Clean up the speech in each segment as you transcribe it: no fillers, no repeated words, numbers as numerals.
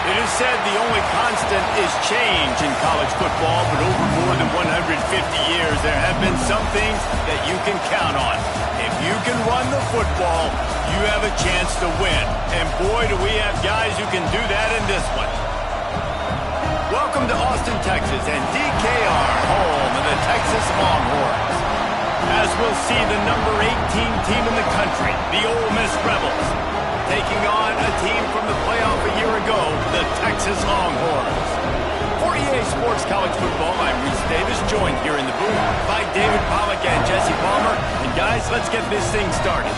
It is said the only constant is change in college football, but over more than 150 years, there have been some things that you can count on. If you can run the football, you have a chance to win. And boy, do we have guys who can do that in this one. Welcome to Austin, Texas, and DKR, home of the Texas Longhorns. As we'll see, the number 18 team in the country, the Ole Miss Rebels, taking on a team from the playoff a year ago, the Texas Longhorns. For EA Sports College Football, I'm Reese Davis, joined here in the booth by David Pollock and Jesse Palmer. And guys, let's get this thing started.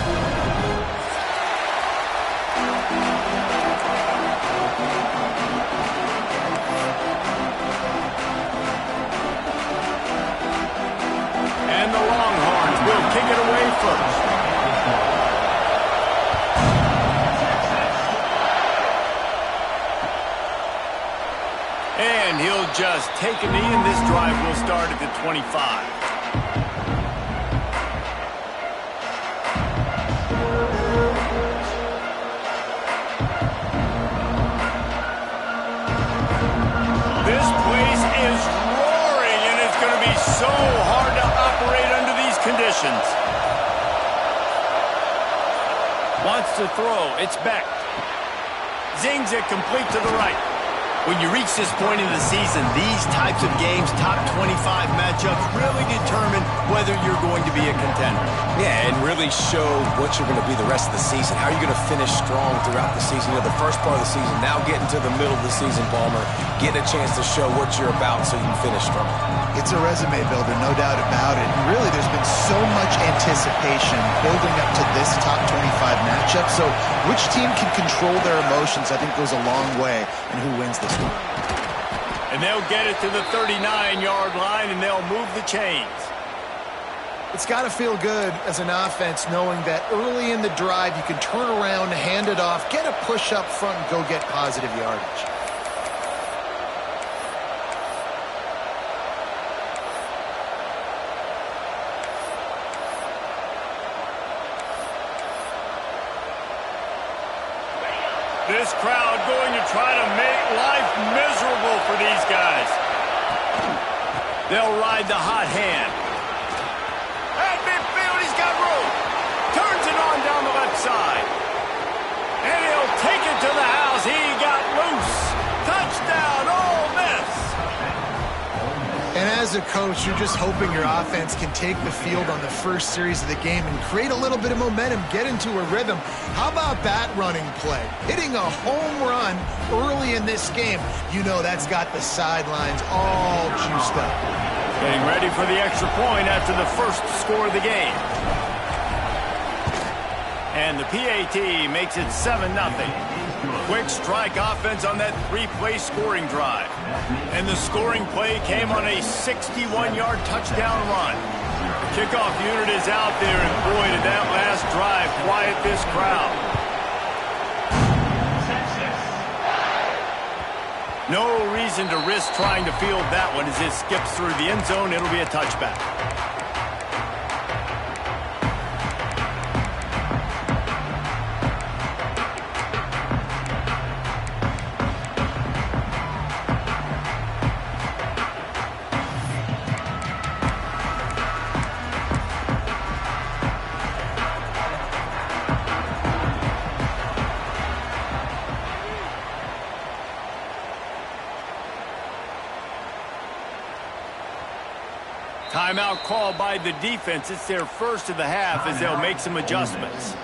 And the Longhorns will kick it away first. And he'll just take a knee, and this drive will start at the 25. This place is roaring, and it's going to be so hard to operate under these conditions. Wants to throw. It's back. Zings it complete to the right. When you reach this point in the season, these types of games, top 25 matchups, really determine whether you're going to be a contender. Yeah, and really show what you're going to be the rest of the season. How are you going to finish strong throughout the season? You know, the first part of the season, now getting to the middle of the season, Palmer, get a chance to show what you're about so you can finish strong. It's a resume builder, no doubt about it. And really, there's been so much anticipation building up to this top 25 matchup. So which team can control their emotions, I think, goes a long way in who wins this one. And they'll get it to the 39-yard line, and they'll move the chains. It's got to feel good as an offense knowing that early in the drive you can turn around, hand it off, get a push up front, and go get positive yardage. This crowd going to try to make life miserable for these guys. They'll ride the hot hand. At midfield, he's got room. Turns it on down the left side. And he'll take it to the house. He got loose. Touchdown, Ole Miss. And as a coach, you're just hoping your offense can take the field on the first series of the game and create a little bit of momentum, get into a rhythm. How about that running play? Hitting a home run early in this game. You know that's got the sidelines all juiced up. Getting ready for the extra point after the first score of the game. And the PAT makes it 7-0. Quick strike offense on that three-play scoring drive. And the scoring play came on a 61-yard touchdown run. The kickoff unit is out there, and boy, did that last drive quiet this crowd. No reason to risk trying to field that one as it skips through the end zone. It'll be a touchback. Timeout called by the defense. It's their first of the half as they'll make some adjustments.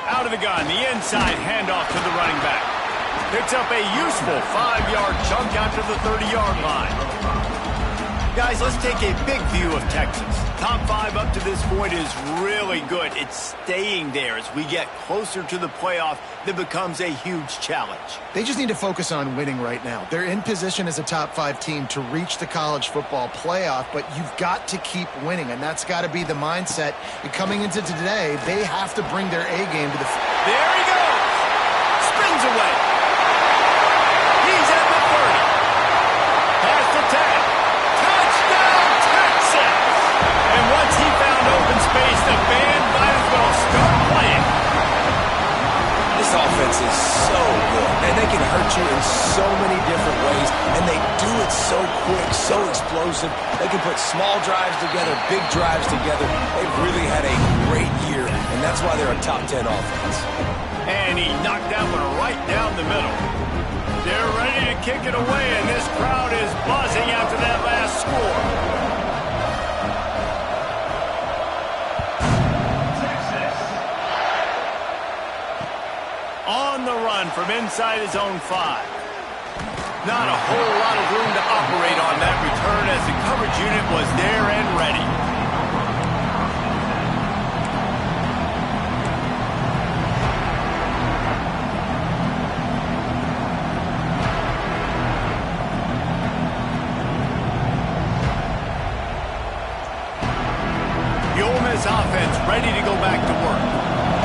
Out of the gun, the inside handoff to the running back. Picks up a useful 5-yard chunk out to the 30-yard line. Guys, let's take a big view of Texas. Top 5 up to this point is really good. It's staying there as we get closer to the playoff. That becomes a huge challenge. They just need to focus on winning right now. They're in position as a top 5 team to reach the college football playoff, but you've got to keep winning, and that's got to be the mindset. And coming into today, they have to bring their A game to the... There he goes! Spins away. He's at the 30. Past the 10. Touchdown, Texas! defense is so good, and they can hurt you in so many different ways, and they do it so quick, so explosive. They can put small drives together, big drives together. They've really had a great year, and that's why they're a top 10 offense. And he knocked that one right down the middle. They're ready to kick it away, and this crowd is buzzing after that last score. On the run from inside his own 5. Not a whole lot of room to operate on that return as the coverage unit was there and ready. The Ole Miss offense ready to go back to work.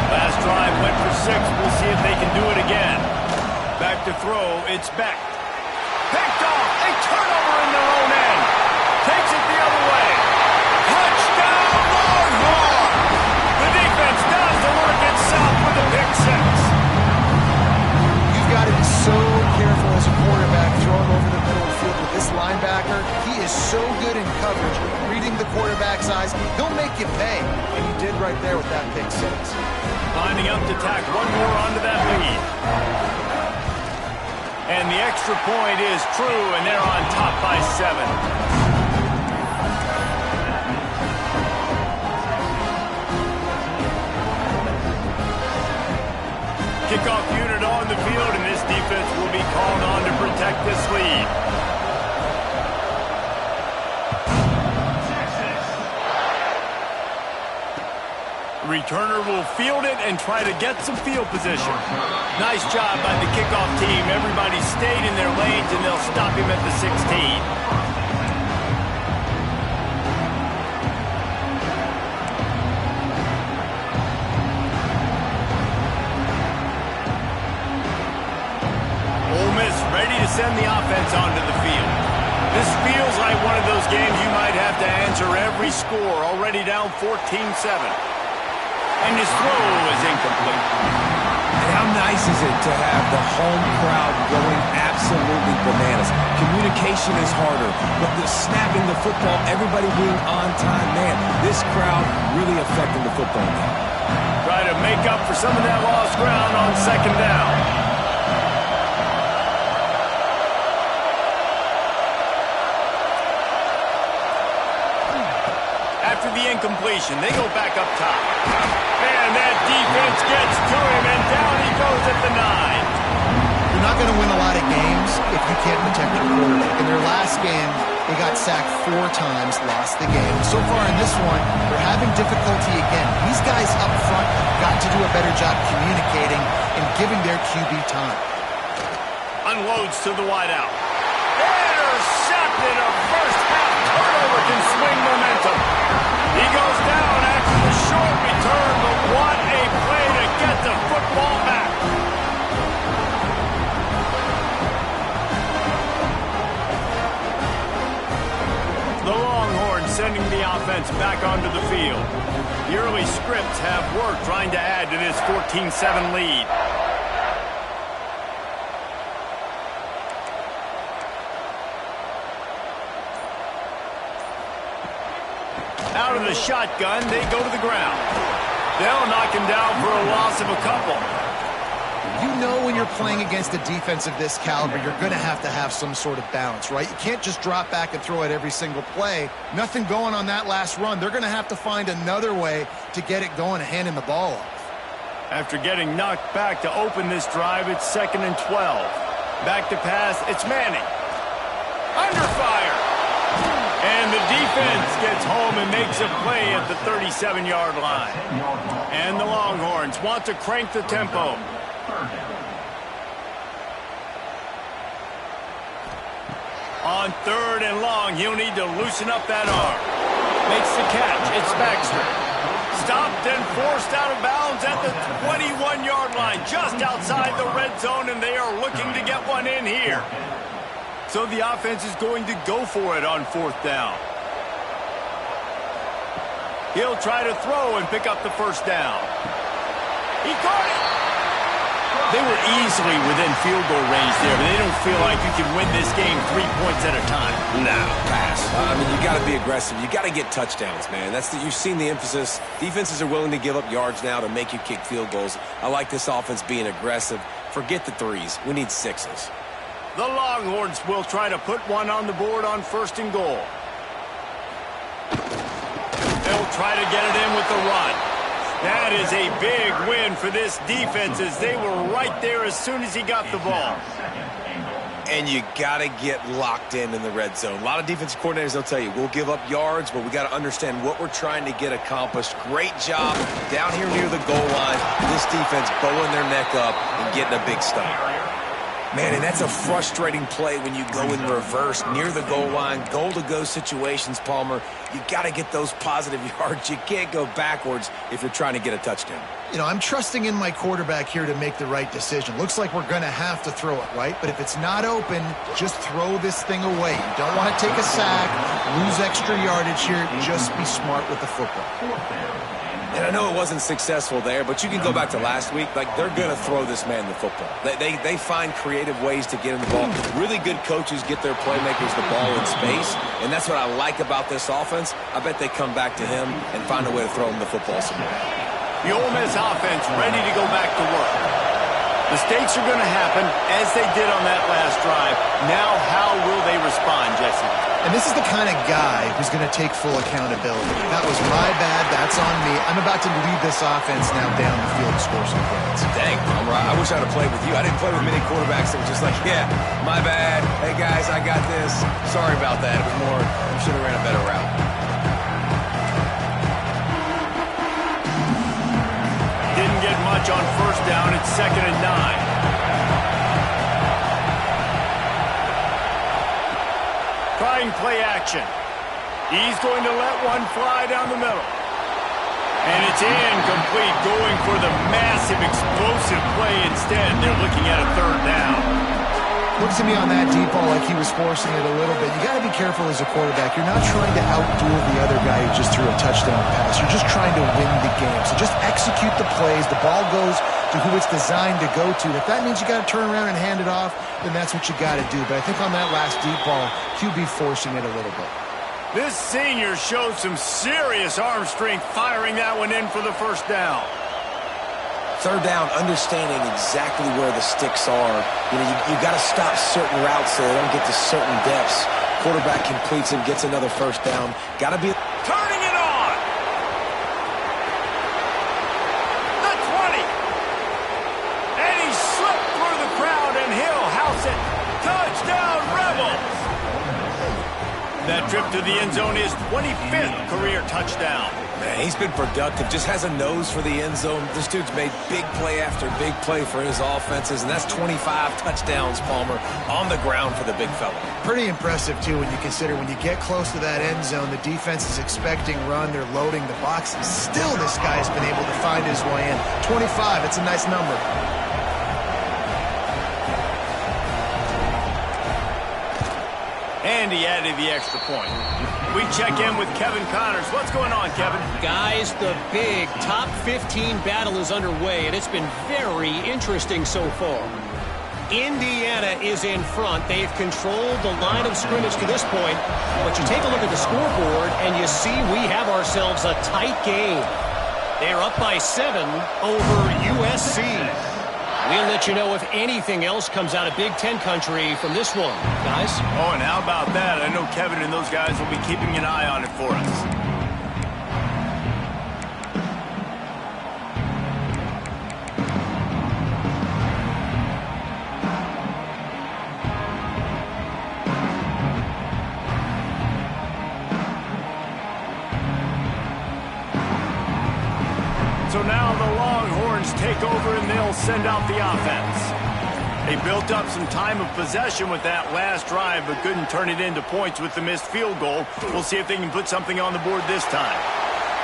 Last drive went for 6. We'll see if they can do it again. Back to throw. It's Beck. Picked off. A turnover in their own end. Takes it the other way. Touchdown, Longhorn! The defense does the work itself with a pick 6. You've got to be so careful as a quarterback throwing over the middle of the field with this linebacker. He is so good in coverage, reading the quarterback's eyes. He'll make you pay, and he did right there with that pick 6. Lining up to tack one more onto that lead. And the extra point is true, and they're on top by 7. Kickoff unit on the field, and this defense will be called on to protect this lead. Returner will field it and try to get some field position. Nice job by the kickoff team. Everybody stayed in their lanes, and they'll stop him at the 16. Ole Miss ready to send the offense onto the field. This feels like one of those games you might have to answer every score. Already down 14-7. And his throw is incomplete. And how nice is it to have the home crowd going absolutely bananas? Communication is harder, but the snapping the football, everybody being on time, man, this crowd really affecting the football game. Try to make up for some of that lost ground on 2nd down. After the incompletion, they go back up top. And that defense gets to him, and down he goes at the 9. You're not going to win a lot of games if you can't protect your quarterback. In their last game, they got sacked 4 times, lost the game. So far in this one, they're having difficulty again. These guys up front have got to do a better job communicating and giving their QB time. Unloads to the wideout. Intercepted. A first-half turnover can swing momentum. He goes down after the short return, but what a play to get the football back. The Longhorns sending the offense back onto the field. The early scripts have worked trying to add to this 14-7 lead. Out of the shotgun, they go to the ground. They'll knock him down for a loss of a couple. You know when you're playing against a defense of this caliber, you're going to have some sort of balance, right? You can't just drop back and throw it every single play. Nothing going on that last run. They're going to have to find another way to get it going and handing the ball off. After getting knocked back to open this drive, it's 2nd and 12. Back to pass, it's Manning. Under fire. And the defense gets home and makes a play at the 37-yard line. And the Longhorns want to crank the tempo. On 3rd and long, he'll need to loosen up that arm. Makes the catch. It's Baxter. Stopped and forced out of bounds at the 21-yard line, just outside the red zone, and they are looking to get one in here. So the offense is going to go for it on 4th down. He'll try to throw and pick up the 1st down. He caught it! They were easily within field goal range there, but they don't feel like you can win this game 3 points at a time. No, pass. I mean, you got to be aggressive. You got to get touchdowns, man. You've seen the emphasis. Defenses are willing to give up yards now to make you kick field goals. I like this offense being aggressive. Forget the threes. We need sixes. The Longhorns will try to put one on the board on 1st and goal. They'll try to get it in with the run. That is a big win for this defense as they were right there as soon as he got the ball. And you got to get locked in the red zone. A lot of defensive coordinators, they'll tell you, we'll give up yards, but we got to understand what we're trying to get accomplished. Great job down here near the goal line. This defense bowing their neck up and getting a big stop. Man, and that's a frustrating play when you go in reverse near the goal line, goal-to-go situations, Palmer. You got to get those positive yards. You can't go backwards if you're trying to get a touchdown. You know, I'm trusting in my quarterback here to make the right decision. Looks like we're going to have to throw it, right? But if it's not open, just throw this thing away. You don't want to take a sack, lose extra yardage here. Just be smart with the football. And I know it wasn't successful there, but you can go back to last week. Like, they're going to throw this man the football. They find creative ways to get him the ball. Really good coaches get their playmakers the ball in space, and that's what I like about this offense. I bet they come back to him and find a way to throw him the football some more. The Ole Miss offense ready to go back to work. Mistakes are going to happen, as they did on that last drive. Now, how will they respond, Jesse? And this is the kind of guy who's going to take full accountability. That was my bad. That's on me. I'm about to lead this offense now down the field to score some points. Dang, Palmer, I wish I'd have played with you. I didn't play with many quarterbacks that were just like, yeah, my bad. Hey, guys, I got this. Sorry about that. It was more, you should have ran a better route. Didn't get much on 1st down. It's 2nd and 9. Trying play action. He's going to let one fly down the middle. And it's incomplete, going for the massive, explosive play instead. They're looking at a 3rd down. Looks to me on that deep ball like he was forcing it a little bit. You got to be careful as a quarterback. You're not trying to outduel the other guy who just threw a touchdown pass. You're just trying to win the game. So just execute the plays. The ball goes to who it's designed to go to. If that means you got to turn around and hand it off, then that's what you got to do. But I think on that last deep ball, QB forcing it a little bit. This senior showed some serious arm strength firing that one in for the 1st down. 3rd down, understanding exactly where the sticks are. You know, you got to stop certain routes so they don't get to certain depths. Quarterback completes him, gets another 1st down. Got to be turning it on. The 20. And he slipped through the crowd, and he'll house it. Touchdown, Rebels. That trip to the end zone is 25th career touchdown. Man, he's been productive, just has a nose for the end zone. This dude's made big play after big play for his offenses, and that's 25 touchdowns, Palmer, on the ground for the big fella. Pretty impressive, too, when you consider when you get close to that end zone, the defense is expecting run, they're loading the box, and still this guy's been able to find his way in. 25, it's a nice number. And he added the extra point. We check in with Kevin Connors. What's going on, Kevin? Guys, the big top 15 battle is underway, and it's been very interesting so far. Indiana is in front. They've controlled the line of scrimmage to this point, but you take a look at the scoreboard, and you see we have ourselves a tight game. They're up by 7 over USC. We'll let you know if anything else comes out of Big Ten country from this one, guys. Oh, and how about that? I know Kevin and those guys will be keeping an eye on it for us. So now the Longhorns take over and they'll send out the offense. They built up some time of possession with that last drive, but couldn't turn it into points with the missed field goal. We'll see if they can put something on the board this time.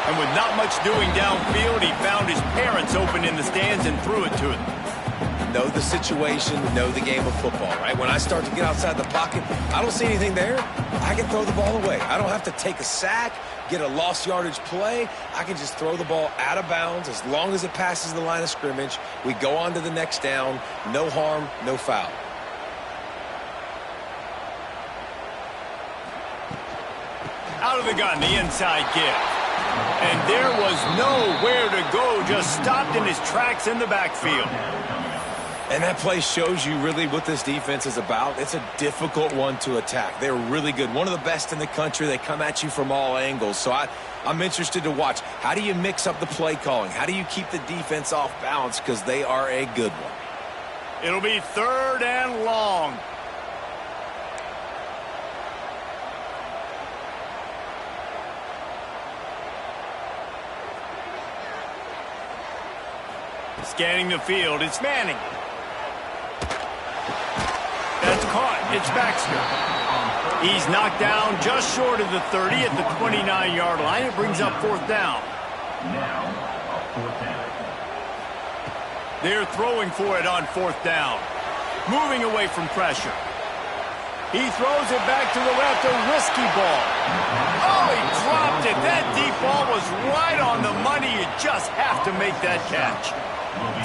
And with not much doing downfield, he found his parents open in the stands and threw it to them. Know the situation, know the game of football, right? When I start to get outside the pocket, I don't see anything there. I can throw the ball away. I don't have to take a sack. get a lost yardage play, I can just throw the ball out of bounds as long as it passes the line of scrimmage. We go on to the next down. No harm, no foul. Out of the gun, the inside give. And there was nowhere to go, just stopped in his tracks in the backfield. And that play shows you really what this defense is about. It's a difficult one to attack. They're really good. One of the best in the country. They come at you from all angles. So I'm interested to watch. How do you mix up the play calling? How do you keep the defense off balance? Because they are a good one. It'll be 3rd and long. Scanning the field, it's Manning. That's caught. It's Baxter. He's knocked down just short of the 30 at the 29-yard line. It brings up 4th down. They're throwing for it on 4th down. Moving away from pressure. He throws it back to the left, a risky ball. Oh, he dropped it. That deep ball was right on the money. You just have to make that catch.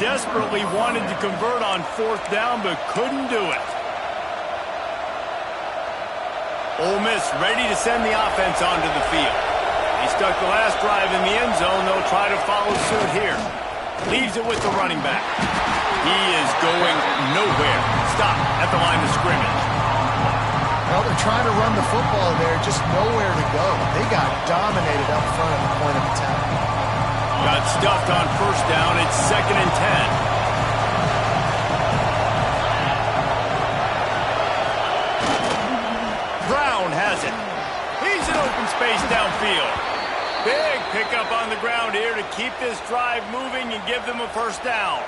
Desperately wanted to convert on 4th down, but couldn't do it. Ole Miss ready to send the offense onto the field. He stuck the last drive in the end zone. They'll try to follow suit here. Leaves it with the running back. He is going nowhere. Stop at the line of scrimmage. Well, they're trying to run the football there, just nowhere to go. They got dominated up front at the point of attack. Got stuffed on 1st down. It's 2nd and 10. Brown has it. He's in open space downfield. Big pickup on the ground here to keep this drive moving and give them a 1st down.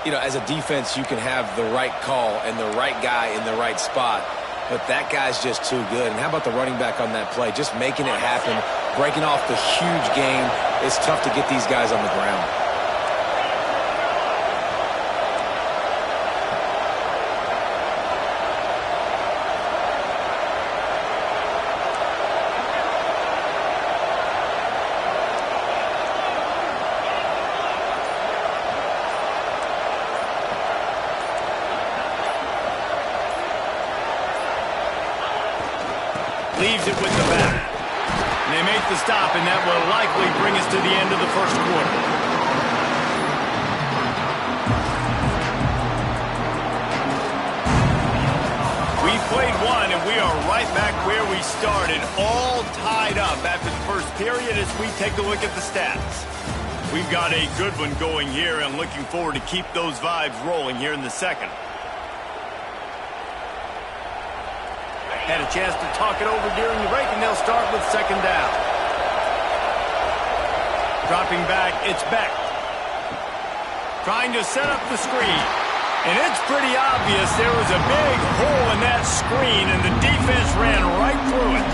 You know, as a defense, you can have the right call and the right guy in the right spot, but that guy's just too good. And how about the running back on that play? Just making it happen, breaking off the huge gain. It's tough to get these guys on the ground. Leaves it with the back. And they make the stop, and that will likely bring us to the end of the 1st quarter. We played one, and we are right back where we started, all tied up after the 1st period as we take a look at the stats. We've got a good one going here, and looking forward to keep those vibes rolling here in the 2nd. Had a chance to talk it over during the break, and they'll start with 2nd down. Dropping back, it's Beck. Trying to set up the screen. And it's pretty obvious there was a big hole in that screen, and the defense ran right through it.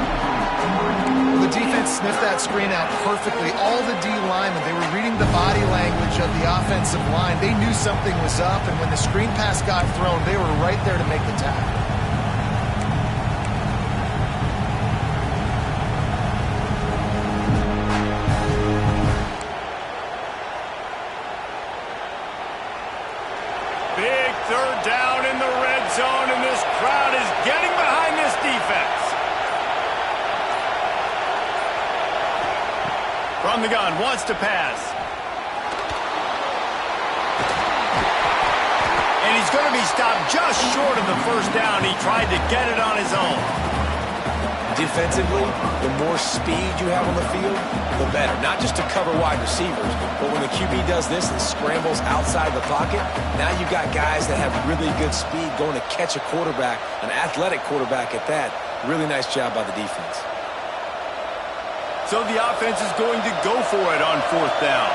The defense sniffed that screen out perfectly. All the D linemen, they were reading the body language of the offensive line. They knew something was up, and when the screen pass got thrown, they were right there to make the tackle. Big 3rd down in the red zone, and this crowd is getting behind this defense. From the gun, wants to pass. And he's going to be stopped just short of the 1st down. He tried to get it on his own. Defensively, the more speed you have on the field, the better. Not just to cover wide receivers, but when the QB does this and scrambles outside the pocket, now you've got guys that have really good speed going to catch a quarterback, an athletic quarterback at that. Really nice job by the defense. So the offense is going to go for it on 4th down.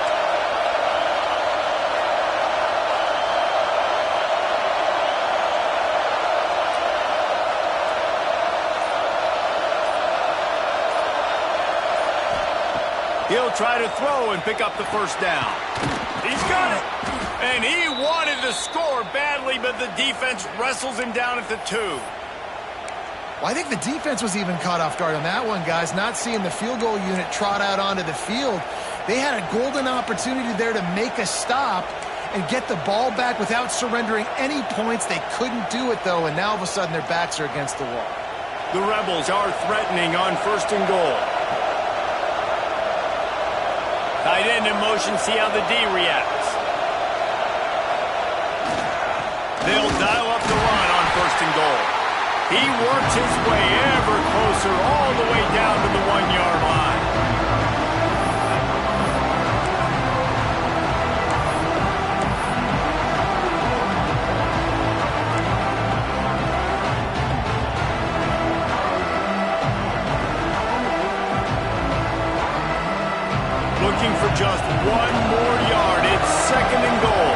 He'll try to throw and pick up the 1st down. He's got it. And he wanted to score badly, but the defense wrestles him down at the 2. Well, I think the defense was even caught off guard on that one, guys. Not seeing the field goal unit trot out onto the field. They had a golden opportunity there to make a stop and get the ball back without surrendering any points. They couldn't do it, though, and now all of a sudden their backs are against the wall. The Rebels are threatening on 1st and goal. Tight end in motion, see how the D reacts. They'll dial up the run on 1st and goal. He works his way ever closer all the way down to the 1-yard line. Looking for just 1 more yard. It's 2nd and goal.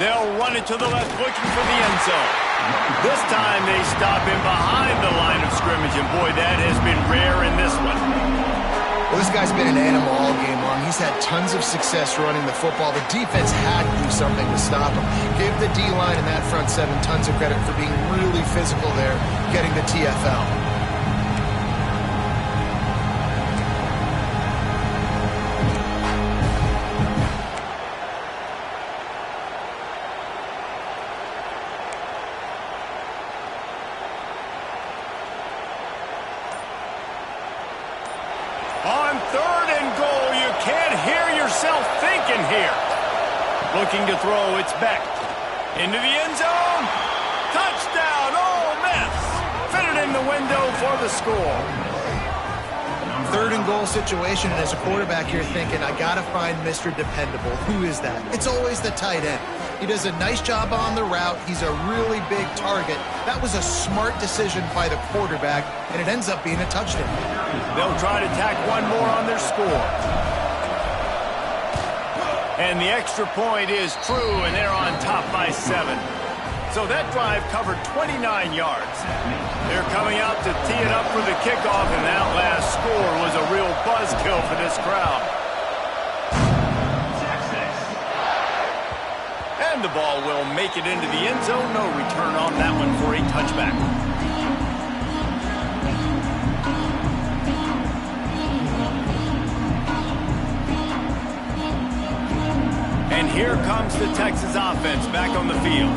They'll run it to the left, looking for the end zone. This time they stop him behind the line of scrimmage, and boy, that has been rare in this one. Well, this guy's been an animal all game long. He's had tons of success running the football. The defense had to do something to stop him. Give the D-line and that front seven tons of credit for being really physical there, getting the TFL. On 3rd and goal, you can't hear yourself thinking here. Looking to throw, it's Beck. Into the end zone. Touchdown, Ole Miss. Fitted in the window for the score. 3rd and goal situation, and as a quarterback, you're thinking, I got to find Mr. Dependable. Who is that? It's always the tight end. He does a nice job on the route. He's a really big target. That was a smart decision by the quarterback, and it ends up being a touchdown. They'll try to tack one more on their score. And the extra point is true, and they're on top by 7. So that drive covered 29 yards. They're coming out to tee it up for the kickoff, and that last score was a real buzzkill for this crowd. And the ball will make it into the end zone. No return on that one for a touchback. And here comes the Texas offense back on the field.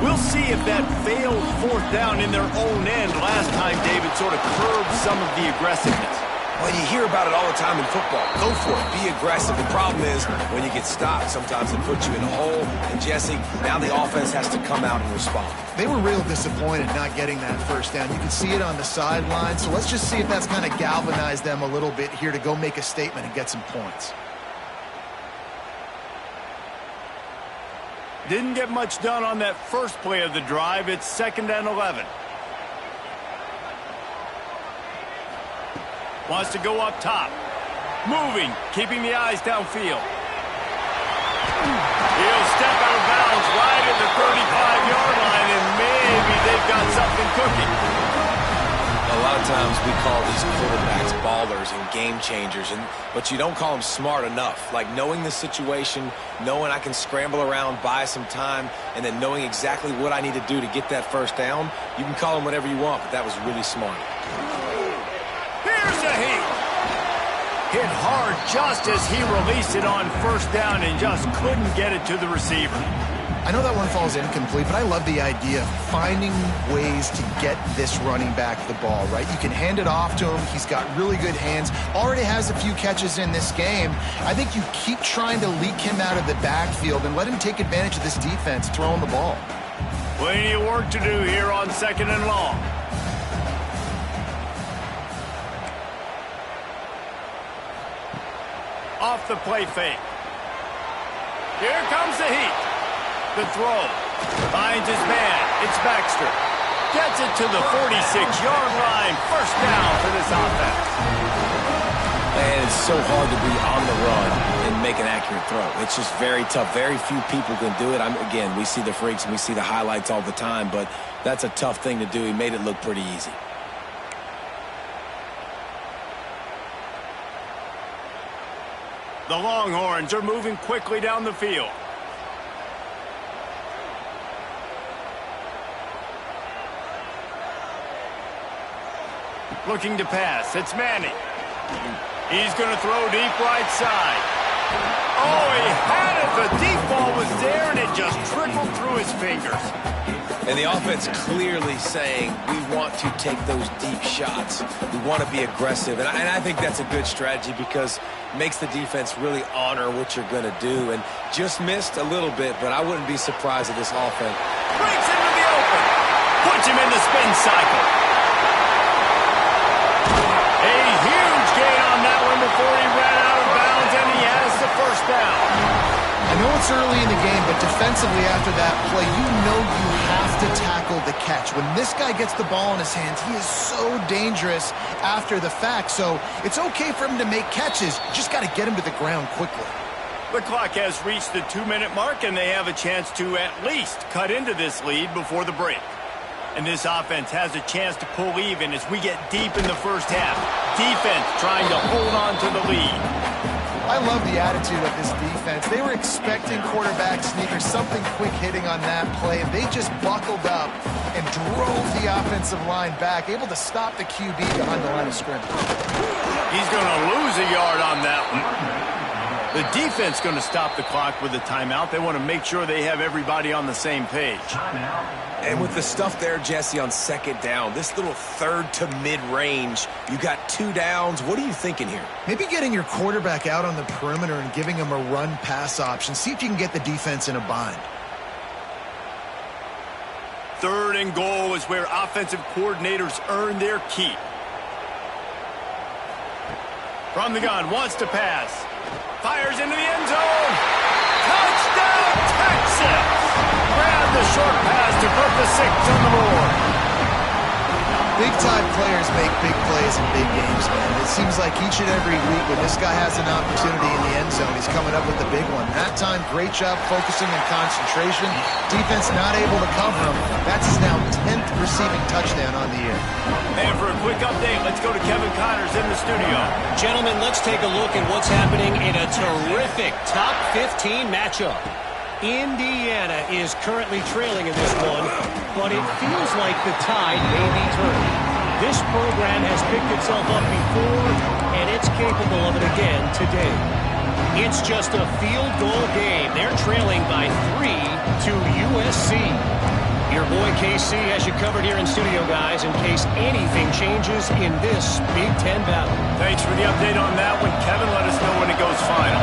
We'll see if that failed 4th down in their own end last time, David, sort of curbed some of the aggressiveness. Well, you hear about it all the time in football. Go for it. Be aggressive. The problem is when you get stopped, sometimes it puts you in a hole. And, Jesse, now the offense has to come out and respond. They were real disappointed not getting that 1st down. You can see it on the sideline. So let's just see if that's kind of galvanized them a little bit here to go make a statement and get some points. Didn't get much done on that first play of the drive. It's 2nd and 11. Wants to go up top. Moving, keeping the eyes downfield. He'll step out of bounds right at the 35-yard line, and maybe they've got something cooking. A lot of times we call these quarterbacks ballers and game changers, but you don't call them smart enough. Like knowing the situation, knowing I can scramble around, buy some time, and then knowing exactly what I need to do to get that 1st down. You can call them whatever you want, but that was really smart. Here's a hit. Hit hard just as he released it on 1st down and just couldn't get it to the receiver. I know that one falls incomplete, but I love the idea of finding ways to get this running back the ball, right? You can hand it off to him. He's got really good hands. Already has a few catches in this game. I think you keep trying to leak him out of the backfield and let him take advantage of this defense throwing the ball. Plenty of work to do here on 2nd and long. Off the play fake. Here comes the heat. The throw. Finds his man. It's Baxter. Gets it to the 46-yard line. 1st down for this offense. And it's so hard to be on the run and make an accurate throw. It's just very tough. Very few people can do it. Again, we see the freaks and we see the highlights all the time, but that's a tough thing to do. He made it look pretty easy. The Longhorns are moving quickly down the field. Looking to pass. It's Manning. He's going to throw deep right side. Oh, he had it. The deep ball was there, and it just trickled through his fingers. And the offense clearly saying, we want to take those deep shots. We want to be aggressive. And I think that's a good strategy because it makes the defense really honor what you're going to do. And just missed a little bit, but I wouldn't be surprised at this offense. Breaks into the open. Puts him in the spin cycle. A huge gain on that one before he ran out of bounds, and he has the first down. I know it's early in the game, but defensively after that play, you know you have to tackle the catch. When this guy gets the ball in his hands, he is so dangerous after the fact. So it's okay for him to make catches. You just got to get him to the ground quickly. The clock has reached the 2-minute mark, and they have a chance to at least cut into this lead before the break. And this offense has a chance to pull even as we get deep in the first half. Defense trying to hold on to the lead. I love the attitude of this defense. They were expecting quarterback sneakers, something quick hitting on that play, and they just buckled up and drove the offensive line back, able to stop the QB behind the line of scrimmage. He's going to lose a yard on that one. The defense going to stop the clock with a timeout. They want to make sure they have everybody on the same page. And with the stuff there, Jesse, on second down, this little third to mid-range, you got 2 downs. What are you thinking here? Maybe getting your quarterback out on the perimeter and giving him a run-pass option. See if you can get the defense in a bind. 3rd and goal is where offensive coordinators earn their keep. From the gun, wants to pass. Fires into the end zone. Touchdown, Texas! Grab the short pass to put the 6 on the board. Big-time players make big plays in big games, man. It seems like each and every week when this guy has an opportunity in the end zone, he's coming up with the big one. That time, great job focusing and concentration. Defense not able to cover him. That's his now 10th receiving touchdown on the year. And for a quick update, let's go to Kevin Connors in the studio. Gentlemen, let's take a look at what's happening in a terrific top 15 matchup. Indiana is currently trailing in this one, but it feels like the tide may be turning. This program has picked itself up before, and it's capable of it again today. It's just a field goal game. They're trailing by 3 to USC. Your boy KC has you covered here in studio, guys, in case anything changes in this Big Ten battle. Thanks for the update on that one, Kevin. Let us know when it goes final.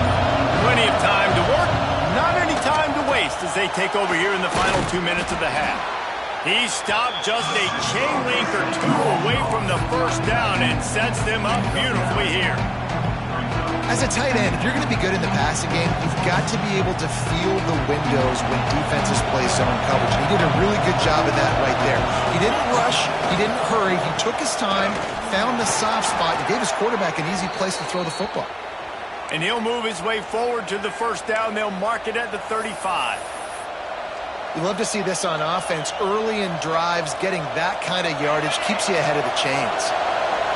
Plenty of time to work. Not any time to waste as they take over here in the final 2 minutes of the half. He stopped just a chain link or 2 away from the first down and sets them up beautifully here. As a tight end, if you're going to be good in the passing game, you've got to be able to feel the windows when defenses play zone coverage. And he did a really good job of that right there. He didn't rush. He didn't hurry. He took his time, found the soft spot, and gave his quarterback an easy place to throw the football. And he'll move his way forward to the first down. They'll mark it at the 35. You love to see this on offense. Early in drives, getting that kind of yardage keeps you ahead of the chains.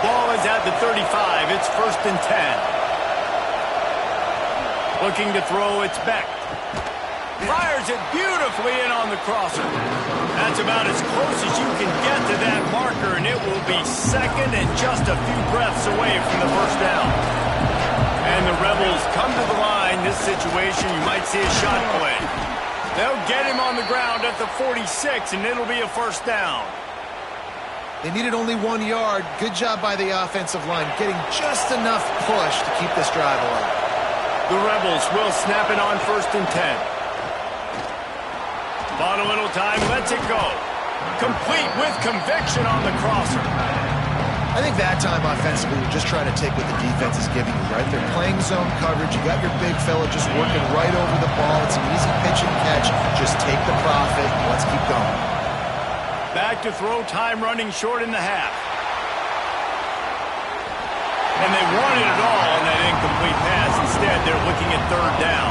Ball is at the 35. It's 1st and 10. Looking to throw, it's Beck. Fires it beautifully in on the crosser. That's about as close as you can get to that marker, and it will be 2nd and just a few breaths away from the first down. And the Rebels come to the line. This situation, you might see a shot play. They'll get him on the ground at the 46, and it'll be a first down. They needed only 1 yard. Good job by the offensive line, getting just enough push to keep this drive alive. The Rebels will snap it on 1st and 10. Bought a little time, lets it go. Complete with conviction on the crosser. I think that time offensively, you're just trying to take what the defense is giving you, right? They're playing zone coverage. You got your big fella just working right over the ball. It's an easy pitch and catch. Just take the profit. Let's keep going. Back to throw, time running short in the half. And they wanted it all on that incomplete pass. Instead, they're looking at 3rd down.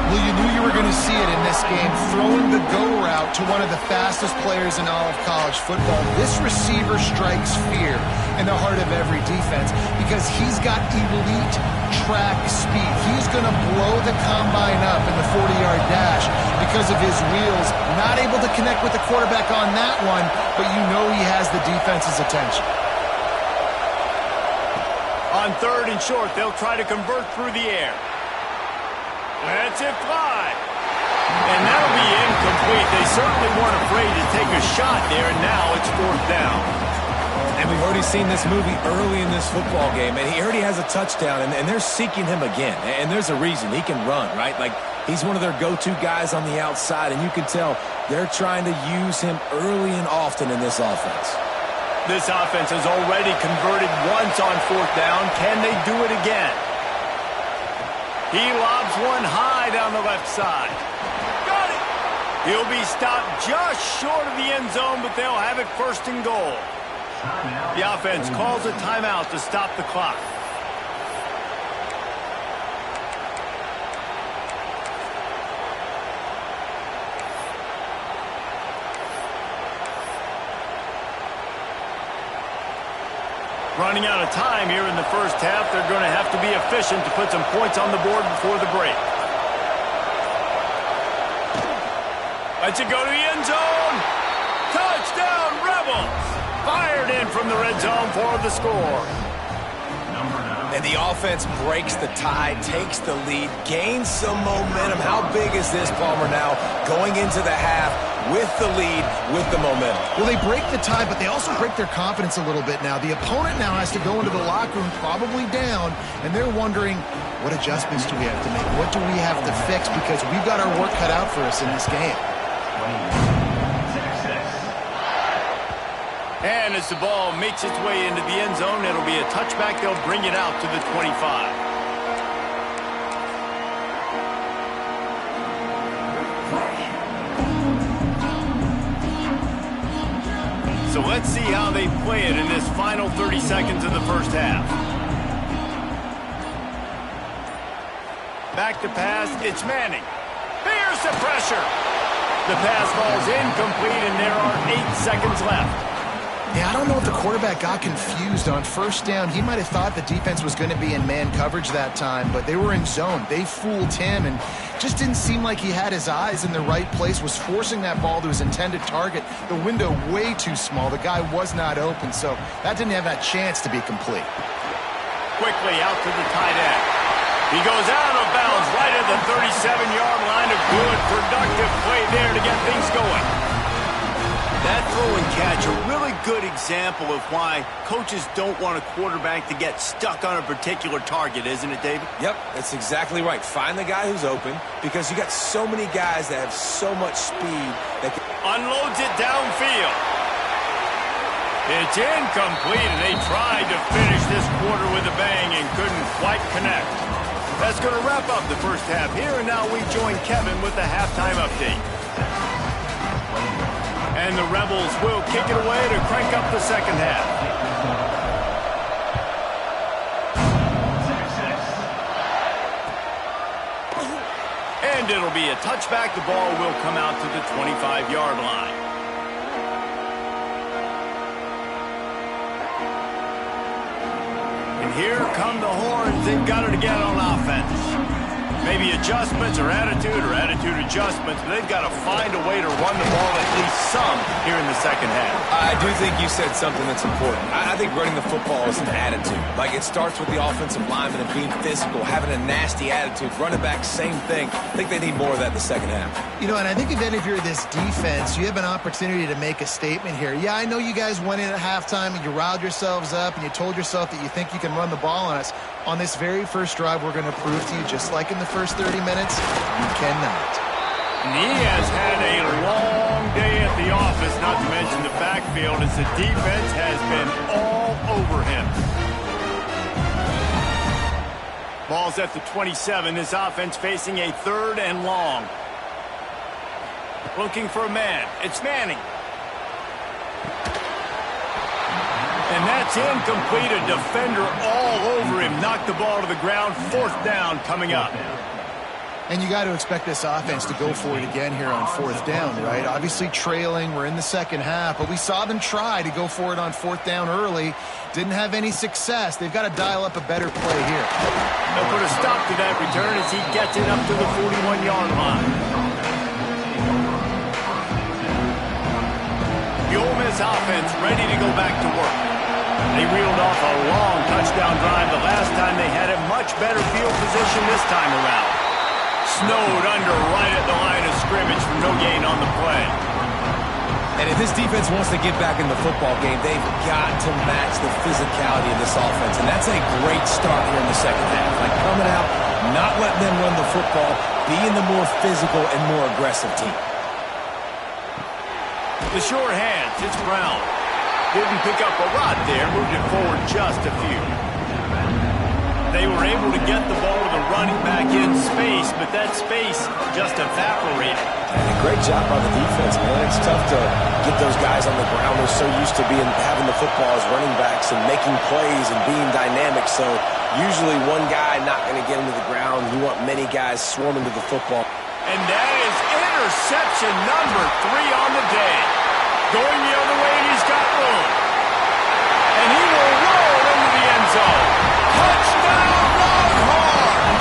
Well, you knew you were going to see it in this game, throwing the go route to one of the fastest players in all of college football. This receiver strikes fear in the heart of every defense because he's got elite track speed. He's going to blow the combine up in the 40-yard dash because of his wheels. Not able to connect with the quarterback on that one, but you know he has the defense's attention. On 3rd and short, they'll try to convert through the air. Lets it fly. And that'll be incomplete. They certainly weren't afraid to take a shot there, and now it's 4th down. And we've already seen this movie early in this football game, and he already has a touchdown, and they're seeking him again. And there's a reason. He can run, right? Like, he's one of their go-to guys on the outside, and you can tell they're trying to use him early and often in this offense. This offense has already converted once on 4th down. Can they do it again? He lobs one high down the left side. Got it! He'll be stopped just short of the end zone, but they'll have it 1st and goal. The offense calls a timeout to stop the clock. Running out of time here in the first half. They're going to have to be efficient to put some points on the board before the break. Lets it go to the end zone. Touchdown, Rebels! Fired in from the red zone for the score. And the offense breaks the tie, takes the lead, gains some momentum. How big is this, Palmer, now going into the half with the lead, with the momentum? Well, they break the tie, but they also break their confidence a little bit now. The opponent now has to go into the locker room probably down, and they're wondering, what adjustments do we have to make? What do we have to fix? Because we've got our work cut out for us in this game. And as the ball makes its way into the end zone, it'll be a touchback. They'll bring it out to the 25. So let's see how they play it in this final 30 seconds of the first half. Back to pass, it's Manning. Here's the pressure. The pass falls incomplete, and there are 8 seconds left. Yeah, I don't know if the quarterback got confused on 1st down. He might have thought the defense was going to be in man coverage that time, but they were in zone. They fooled him, and just didn't seem like he had his eyes in the right place, was forcing that ball to his intended target. The window way too small. The guy was not open, so that didn't have that chance to be complete. Quickly out to the tight end. He goes out of bounds right at the 37-yard line. A good, productive play there to get things going. That throw and catch, a really good example of why coaches don't want a quarterback to get stuck on a particular target, isn't it, David? Yep, that's exactly right. Find the guy who's open, because you got so many guys that have so much speed that can... Unloads it downfield. It's incomplete, and they tried to finish this quarter with a bang and couldn't quite connect. That's going to wrap up the first half here, and now we join Kevin with the halftime update. And the Rebels will kick it away to crank up the second half. And it'll be a touchback. The ball will come out to the 25-yard line. And here come the horns. They've got it again on offense. Maybe adjustments or attitude adjustments. But they've got to find a way to run the ball at least some here in the second half. I do think you said something that's important. I think running the football is an attitude. Like, it starts with the offensive lineman and being physical, having a nasty attitude. Running back, same thing. I think they need more of that in the second half. You know, and I think if you're this defense, you have an opportunity to make a statement here. Yeah, I know you guys went in at halftime and you riled yourselves up and you told yourself that you think you can run the ball on us. On this very first drive, we're going to prove to you, just like in the first 30 minutes, you cannot. And he has had a long day at the office, not to mention the backfield, as the defense has been all over him. Ball's at the 27. This offense facing a 3rd and long. Looking for a man. It's Manning. And that's incomplete. A defender all over him. Knocked the ball to the ground. 4th down coming up. And you got to expect this offense to go for it again here on 4th down, right? Obviously trailing. We're in the second half, but we saw them try to go for it on 4th down early. Didn't have any success. They've got to dial up a better play here. They'll put a stop to that return as he gets it up to the 41-yard line. The Ole Miss offense ready to go back to work. They reeled off a long touchdown drive the last time. They had a much better field position this time around. Snowed under right at the line of scrimmage for no gain on the play. And if this defense wants to get back in the football game, they've got to match the physicality of this offense. And that's a great start here in the second half. Like coming out, not letting them run the football, being the more physical and more aggressive team. The short hands, it's Brown. Didn't pick up a lot there, moved it forward just a few. They were able to get the ball to the running back in space, but that space just evaporated. And a great job by the defense, man. It's tough to get those guys on the ground. They're so used to having the football as running backs and making plays and being dynamic. So usually one guy not going to get into the ground. You want many guys swarming to the football. And that is interception number 3 on the day. Going the other way, and he's got room. And he will roll into the end zone. Touchdown, Longhorn!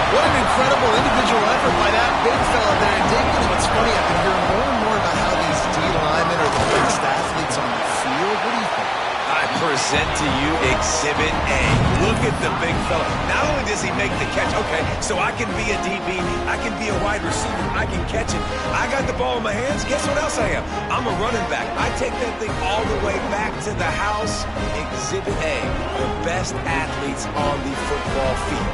What an incredible individual effort by that big fella there. And Dave, you know, it's funny, I've been hearing more and more about how these D linemen are the best athletes on the field. What do you think? I present to you Exhibit A. Look at the big fella. Not only does he make the catch, okay, so I can be a DB, I can be a wide receiver, I can catch it. I got the ball in my hands. Guess what else I am? I'm a running back. I take that thing all the way back to the house. Exhibit A, the best athletes on the football field.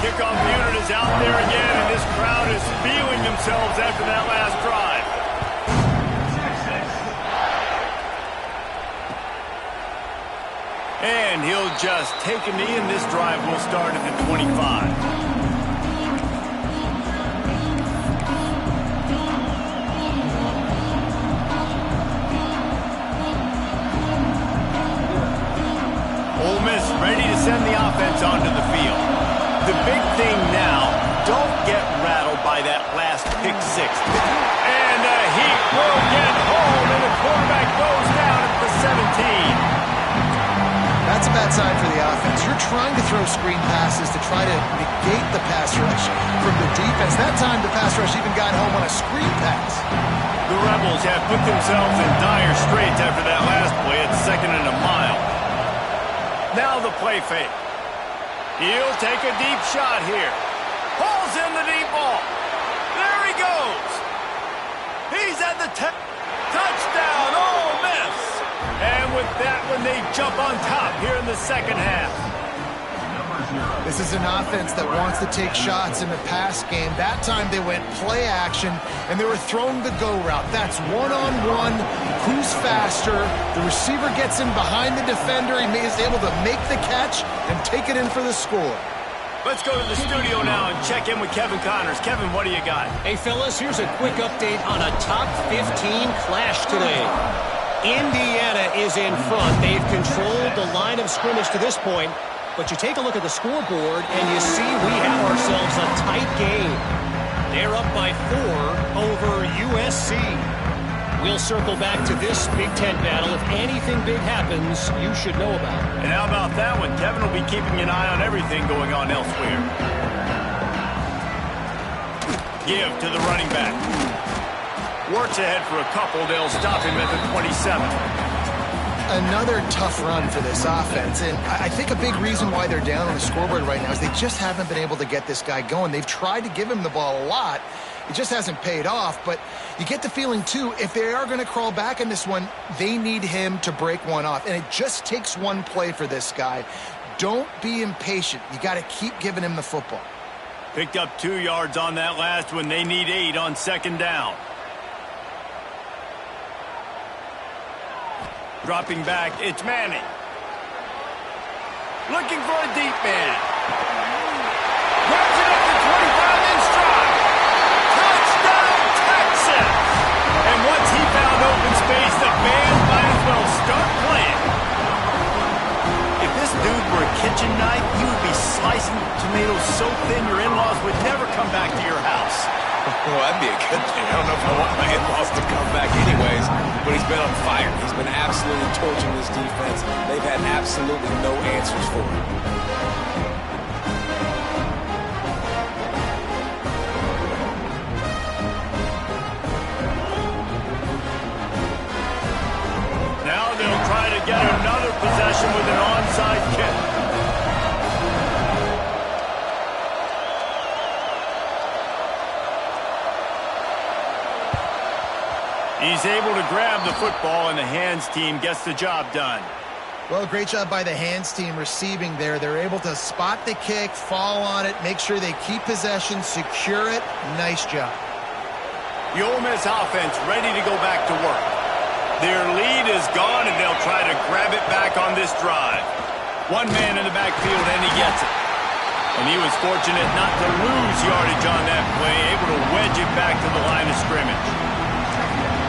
Kickoff unit is out there again, and this crowd is feeling themselves after that last drive. And he'll just take a knee, and this drive will start at the 25. Ole Miss ready to send the offense onto the field. The big thing now, don't get rattled by that last pick six. And the Heat will get home, and the quarterback goes down at the 17. That's a bad sign for the offense. You're trying to throw screen passes to try to negate the pass rush from the defense. That time, the pass rush even got home on a screen pass. The Rebels have put themselves in dire straits after that last play at 2nd and a mile. Now the play fake. He'll take a deep shot here. Pulls in the deep ball. There he goes. He's at the touchdown, Ole Miss. And with that one, they jump on top here in the second half. This is an offense that wants to take shots in the pass game. That time they went play action, and they were throwing the go route. That's one-on-one. Who's faster? The receiver gets in behind the defender. He is able to make the catch and take it in for the score. Let's go to the studio now and check in with Kevin Connors. Kevin, what do you got? Hey, fellas, here's a quick update on a top 15 clash today. Indiana is in front. They've controlled the line of scrimmage to this point. But you take a look at the scoreboard, and you see we have ourselves a tight game. They're up by 4 over USC. We'll circle back to this Big Ten battle. If anything big happens, you should know about it. And how about that one? Kevin will be keeping an eye on everything going on elsewhere. Give to the running back. Works ahead for a couple. They'll stop him at the 27. Another tough run for this offense, and I think a big reason why they're down on the scoreboard right now is they just haven't been able to get this guy going. They've tried to give him the ball a lot. It just hasn't paid off, but you get the feeling, too, if they are going to crawl back in this one, they need him to break one off, and it just takes one play for this guy. Don't be impatient. You got to keep giving him the football. Picked up 2 yards on that last one. They need 8 on 2nd down. Dropping back, it's Manning. Looking for a deep man. Grabs it up to 25 in stride. Touchdown, Texas! And once he found open space, the band might as well start playing. If this dude were a kitchen knife, you would be slicing tomatoes so thin your in-laws would never come back to your house. Well, that'd be a good thing. I don't know if I want my in-laws to come back anyways, but he's been on fire. He's been absolutely torching this defense. They've had absolutely no answers for him. Now they'll He's able to grab the football, and the hands team gets the job done. Well, great job by the hands team receiving there. They're able to spot the kick, fall on it, make sure they keep possession, secure it. Nice job. The Ole Miss offense ready to go back to work. Their lead is gone, and they'll try to grab it back on this drive. One man in the backfield, and he gets it. And he was fortunate not to lose yardage on that play, able to wedge it back to the line of scrimmage.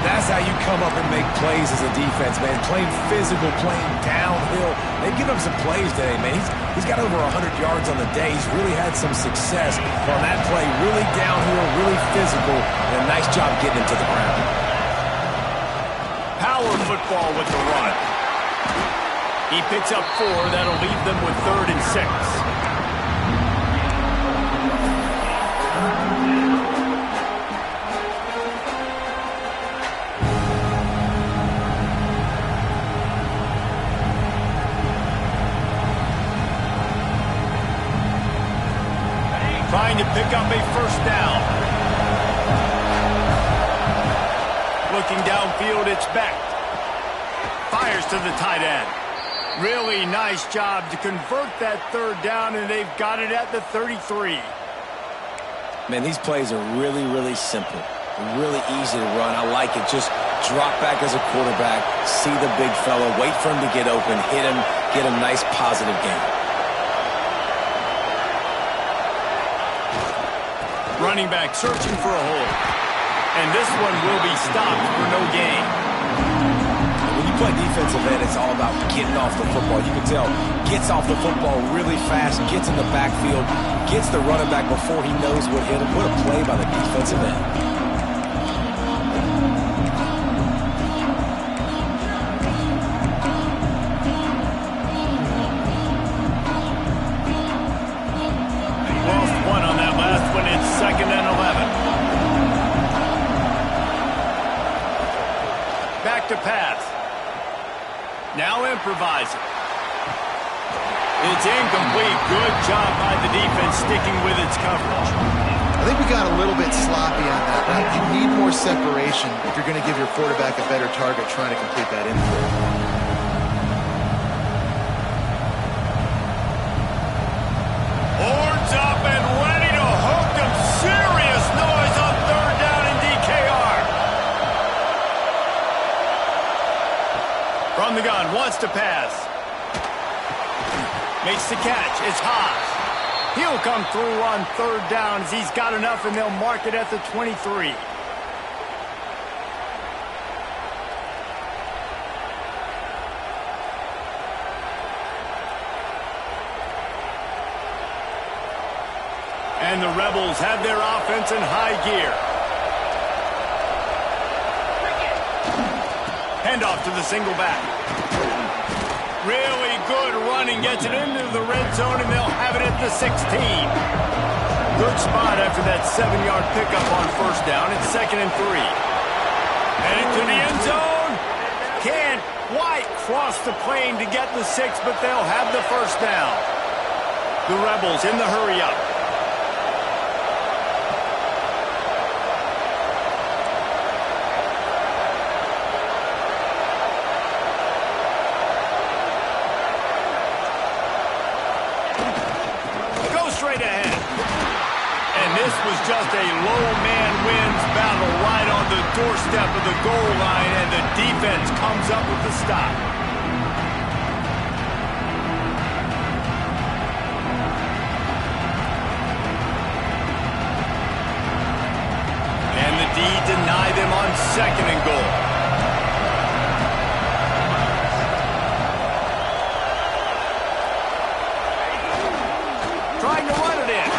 That's how you come up and make plays as a defense, man. Playing physical, playing downhill. They've given him some plays today, man. He's got over 100 yards on the day. He's really had some success on that play. Really downhill, really physical, and a nice job getting him to the ground. Power football with the run. He picks up 4. That'll leave them with 3rd and 6. Trying to pick up a first down. Looking downfield, it's Beck. Fires to the tight end. Really nice job to convert that 3rd down, and they've got it at the 33. Man, these plays are really, really simple. Really easy to run. I like it. Just drop back as a quarterback, see the big fella, wait for him to get open, hit him, get a nice positive gain. Running back searching for a hole. And this one will be stopped for no gain. When you play defensive end, it's all about getting off the football. You can tell, gets off the football really fast, gets in the backfield, gets the running back before he knows what hit him. What a play by the defensive end. To pass. Now improvising. It's incomplete. Good job by the defense sticking with its coverage. I think we got a little bit sloppy on that route. You need more separation if you're going to give your quarterback a better target trying to complete that infield. Horns up and ready to hook them. Serious noise on 3rd down in DKR. From the gun, wants to pass. Makes the catch. It's Haas. He'll come through on 3rd down as he's got enough, and they'll mark it at the 23. And the Rebels have their offense in high gear. Handoff to the single back. Really good running, gets it into the red zone, and they'll have it at the 16. Good spot after that 7-yard pickup on 1st down. It's 2nd and 3. Headed to the end zone. Can't quite cross the plane to get the 6, but they'll have the 1st down. The Rebels in the hurry up. Just a low man wins battle right on the doorstep of the goal line, and the defense comes up with the stop. And the D deny them on 2nd and goal. Trying to run it in.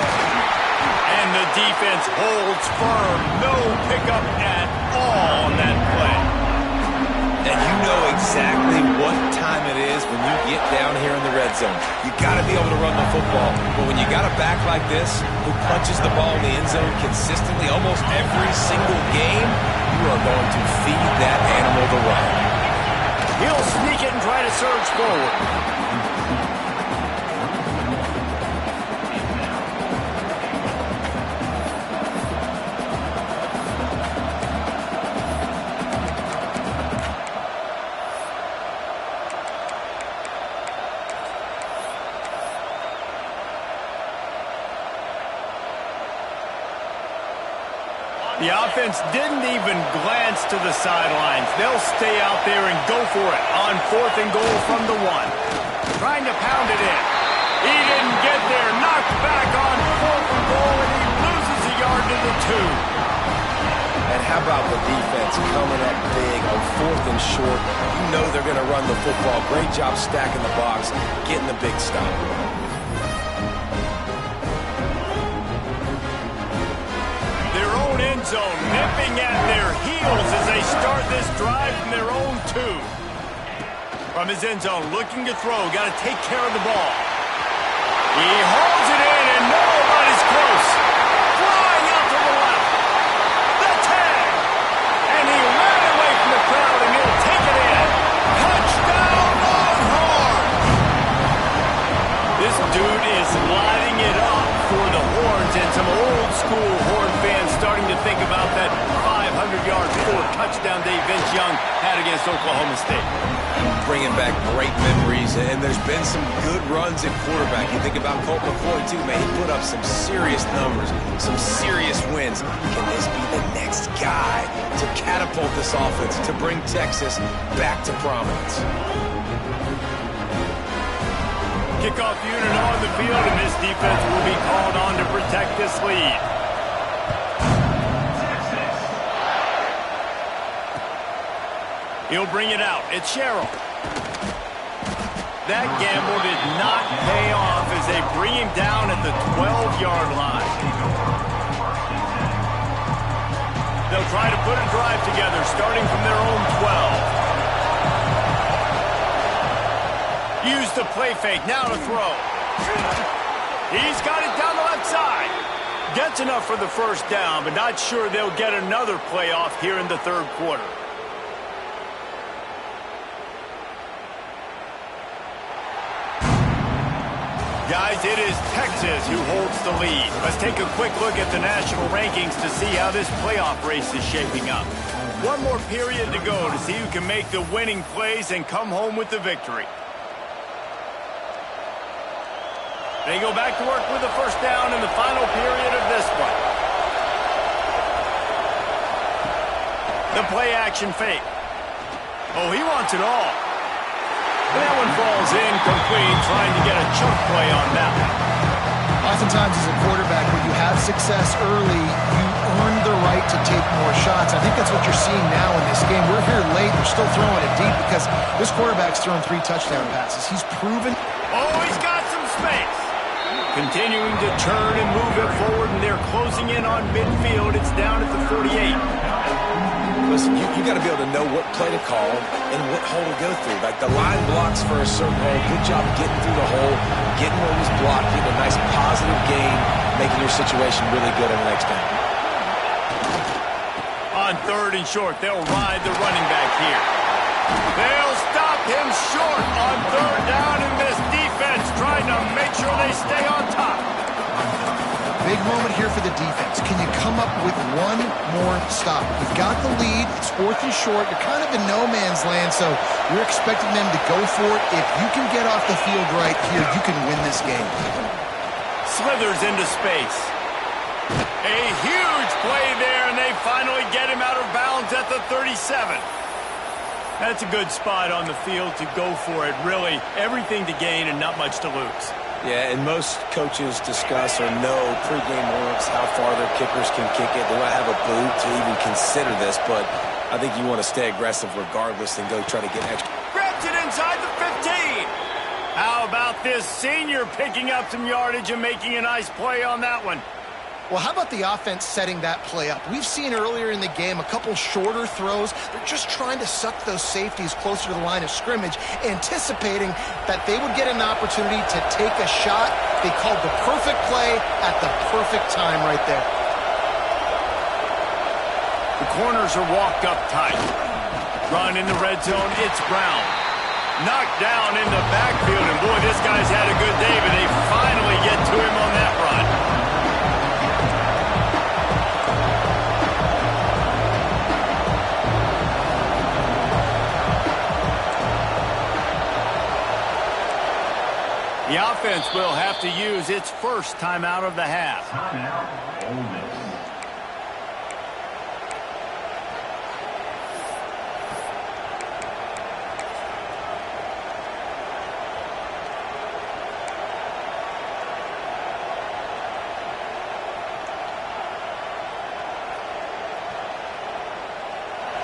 And the defense holds firm. No pickup at all on that play. And you know exactly what time it is when you get down here in the red zone. You got to be able to run the football. But when you got a back like this who punches the ball in the end zone consistently almost every single game, you are going to feed that animal the run. He'll sneak it and try to surge forward. The offense didn't even glance to the sidelines. They'll stay out there and go for it on 4th and goal from the 1. Trying to pound it in. He didn't get there. Knocked back on 4th and goal, and he loses a yard to the 2. And how about the defense coming up big on 4th and short? You know they're going to run the football. Great job stacking the box, getting the big stop. Their own end zone nipping at their heels as they start this drive from their own 2. From his end zone, looking to throw. Got to take care of the ball. He hauls it in, and nobody's close. Flying out to the left. The tag. And he ran away from the crowd, and he'll take it in. Touchdown, Longhorns! This dude is lighting it up for the Horns, and some old-school Horn fans starting to think about that 500-yard 4-touchdown day Vince Young had against Oklahoma State. Bringing back great memories, and there's been some good runs at quarterback. You think about Colt McCoy, too, man. He put up some serious numbers, some serious wins. Can this be the next guy to catapult this offense, to bring Texas back to prominence? Kickoff unit on the field, and this defense will be called on to protect this lead. He'll bring it out. It's Sherrill. That gamble did not pay off as they bring him down at the 12-yard line. They'll try to put a drive together, starting from their own 12. Use the play fake, now to throw. He's got it down the left side. Gets enough for the first down, but not sure they'll get another play off here in the 3rd quarter. Guys, it is Texas who holds the lead. Let's take a quick look at the national rankings to see how this playoff race is shaping up. One more period to go to see who can make the winning plays and come home with the victory. They go back to work with the first down in the final period of this one. The play action fake. Oh, he wants it all. And that one falls incomplete, trying to get a chunk play on that one. Oftentimes as a quarterback, when you have success early, you earn the right to take more shots. I think that's what you're seeing now in this game. We're here late. They're still throwing it deep because this quarterback's thrown 3 touchdown passes. He's proven. Oh, he's got some space. Continuing to turn and move it forward, and they're closing in on midfield. It's down at the 48. Listen, you got to be able to know what play to call and what hole to go through. Like the line blocks for a certain hole. Good job getting through the hole, getting what was blocked, getting a nice positive gain, making your situation really good on the next down. On 3rd and short, they'll ride the running back here. They'll stop him short on 3rd down, and this defense trying to make sure they stay on top. Big moment here for the defense. Can you come up with one more stop? You've got the lead. It's 4th and short. You're kind of in no man's land, so you're expecting them to go for it. If you can get off the field right here, you can win this game. Slithers into space. A huge play there, and they finally get him out of bounds at the 37. That's a good spot on the field to go for it. Really, everything to gain and not much to lose. Yeah, and most coaches discuss or know pregame warm-ups how far their kickers can kick it. They might have a boot to even consider this, but I think you want to stay aggressive regardless and go try to get extra. Grabs it inside the 15. How about this senior picking up some yardage and making a nice play on that one? Well, how about the offense setting that play up? We've seen earlier in the game a couple shorter throws. They're just trying to suck those safeties closer to the line of scrimmage, anticipating that they would get an opportunity to take a shot. They called the perfect play at the perfect time right there. The corners are walked up tight. Run in the red zone, it's Brown. Knocked down in the backfield, and boy, this guy's had a good day, but they finally get to him on that run. The offense will have to use its first timeout of the half.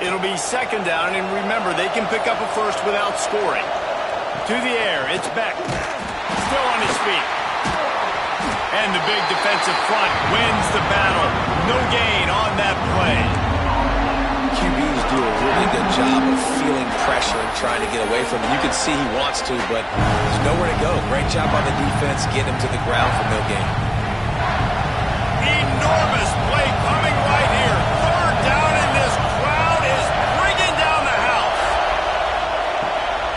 It'll be second down, and remember, they can pick up a first without scoring. To the air, it's Beck. Still on his feet. And the big defensive front wins the battle. No gain on that play. QBs do a really good job of feeling pressure and trying to get away from him. You can see he wants to, but there's nowhere to go. Great job on the defense, getting him to the ground for no gain. Enormous play coming right here. Third down, and this crowd is bringing down the house.